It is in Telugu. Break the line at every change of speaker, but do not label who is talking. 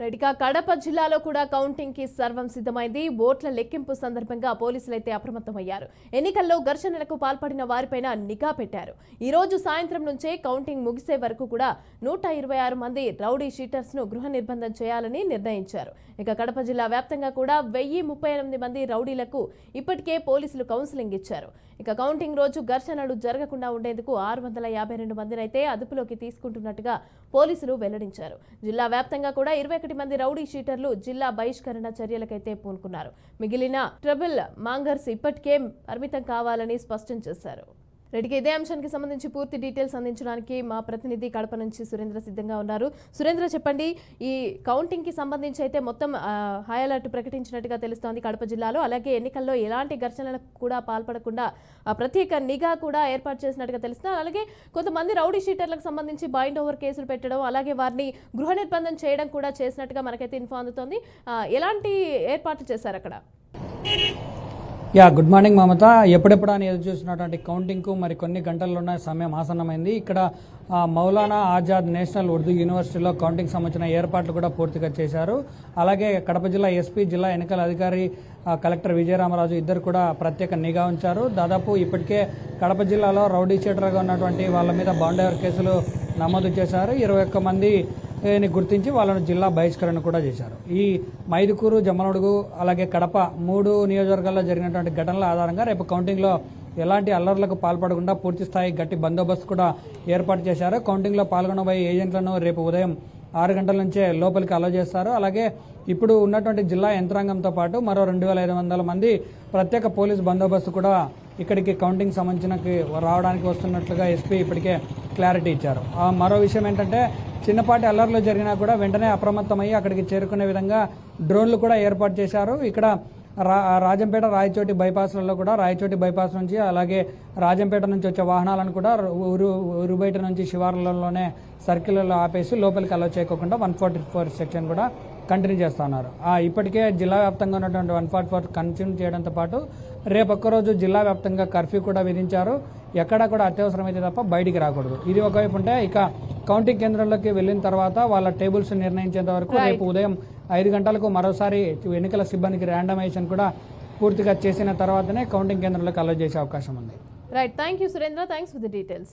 రెడ్డిక కడప జిల్లాలో కూడా కౌంటింగ్ కి సర్వం సిద్ధమైంది. ఓట్ల లెక్కింపు సందర్భంగా పోలీసులైతే అప్రమత్తమయ్యారు. ఎన్నికల్లో ఘర్షణలకు పాల్పడిన వారిపైన నిఘా పెట్టారు. ఈ రోజు సాయంత్రం నుంచే కౌంటింగ్ ముగిసే వరకు కూడా 126 మంది రౌడీ షీటర్స్ ను గృహ నిర్బంధం చేయాలని నిర్ణయించారు. ఇక కడప జిల్లా వ్యాప్తంగా కూడా 1038 మంది రౌడీలకు ఇప్పటికే పోలీసులు కౌన్సిలింగ్ ఇచ్చారు. ఇక కౌంటింగ్ రోజు ఘర్షణలు జరగకుండా ఉండేందుకు 652 మందినైతే అదుపులోకి తీసుకుంటున్నట్టుగా పోలీసులు వెల్లడించారు. జిల్లా వ్యాప్తంగా కూడా 21 మంది రౌడీ షీటర్లు జిల్లా బహిష్కరణ చర్యలకైతే పూనుకున్నారు. మిగిలిన ట్రబుల్ మాంగర్స్ ఇప్పటికే పరిమితం కావాలని స్పష్టం చేశారు. రెడ్డికి ఇదే అంశానికి సంబంధించి పూర్తి డీటెయిల్స్ అందించడానికి మా ప్రతినిధి కడప నుంచి సురేంద్ర సిద్ధంగా ఉన్నారు. సురేంద్ర, చెప్పండి, ఈ కౌంటింగ్ కి సంబంధించి అయితే మొత్తం హై అలర్ట్ ప్రకటించినట్టుగా తెలుస్తోంది కడప జిల్లాలో. అలాగే ఎన్నికల్లో ఎలాంటి ఘర్షణలకు కూడా పాల్పడకుండా ప్రత్యేక నిఘా కూడా ఏర్పాటు చేసినట్టుగా తెలుస్తుంది. అలాగే కొంతమంది రౌడీ షీటర్లకు సంబంధించి బైండ్ ఓవర్ కేసులు పెట్టడం, అలాగే వారిని గృహ నిర్బంధం చేయడం కూడా చేసినట్టుగా మనకైతే ఇన్ఫో అందుతోంది. ఎలాంటి ఏర్పాట్లు చేశారు అక్కడ?
గుడ్ మార్నింగ్ మమత. ఎప్పుడెప్పుడు అని ఎదురు చూసినటువంటి కౌంటింగ్కు మరి కొన్ని గంటల్లోనే సమయం ఆసన్నమైంది. ఇక్కడ మౌలానా ఆజాద్ నేషనల్ ఉర్దూ యూనివర్సిటీలో కౌంటింగ్ సంబంధించిన ఏర్పాట్లు కూడా పూర్తిగా చేశారు. అలాగే కడప జిల్లా ఎస్పీ, జిల్లా ఎన్నికల అధికారి కలెక్టర్ విజయరామరాజు ఇద్దరు కూడా ప్రత్యేక నిఘా ఉంచారు. దాదాపు ఇప్పటికే కడప జిల్లాలో రౌడీ షీటర్గా ఉన్నటువంటి వాళ్ళ మీద బాండ్ కేసులు నమోదు చేశారు. 21 మంది గుర్తించి వాళ్ళను జిల్లా బహిష్కరణ కూడా చేశారు. ఈ మైదుకూరు, జమ్మలమడుగు, అలాగే కడప 3 నియోజకవర్గాల్లో జరిగినటువంటి ఘటనల ఆధారంగా రేపు కౌంటింగ్లో ఎలాంటి అల్లర్లకు పాల్పడకుండా పూర్తి స్థాయి గట్టి బందోబస్తు కూడా ఏర్పాటు చేశారు. కౌంటింగ్లో పాల్గొనబోయే ఏజెంట్లను రేపు ఉదయం 6 గంటల నుంచే లోపలికి అలౌ చేస్తారు. అలాగే ఇప్పుడు ఉన్నటువంటి జిల్లా యంత్రాంగంతో పాటు మరో 2500 మంది ప్రత్యేక పోలీస్ బందోబస్తు కూడా ఇక్కడికి కౌంటింగ్ సంబంధించిన రావడానికి వస్తున్నట్లుగా ఎస్పీ ఇప్పటికే క్లారిటీ ఇచ్చారు. మరో విషయం ఏంటంటే, చిన్నపాటి అల్లర్లు జరిగినా కూడా వెంటనే అప్రమత్తమయ్యి అక్కడికి చేరుకునే విధంగా డ్రోన్లు కూడా ఏర్పాటు చేశారు. ఇక్కడ రాజంపేట, రాయచోటి బైపాస్లలో కూడా రాయచోటి బైపాస్ నుంచి అలాగే రాజంపేట నుంచి వచ్చే వాహనాలను కూడా ఊరు బయట నుంచి శివార్లలోనే సర్కిల్లో ఆపేసి లోపలికి అలౌ చేయకుండా 144 సెక్షన్ కూడా కంటిన్యూ చేస్తున్నారు. ఇప్పటికే జిల్లా వ్యాప్తంగా ఉన్నటువంటి 144 కంటిన్యూ చేయడంతో పాటు రేపు ఒక్కరోజు జిల్లా వ్యాప్తంగా కర్ఫ్యూ కూడా విధించారు. ఎక్కడా కూడా అత్యవసరమైతే తప్ప బయటికి రాకూడదు. ఇది ఒకవైపు ఉంటే, ఇక కౌంటింగ్ కేంద్రంలోకి వెళ్ళిన తర్వాత వాళ్ళ టేబుల్స్ నిర్ణయించేంత వరకు రేపు ఉదయం 5 గంటలకు మరోసారి ఎన్నికల సిబ్బందికి ర్యాండమైజేషన్ కూడా పూర్తిగా చేసిన తర్వాతనే కౌంటింగ్ కేంద్రంలోకి అలౌ చేసే అవకాశం ఉంది.
Right, thank you Surendra, thanks for the details.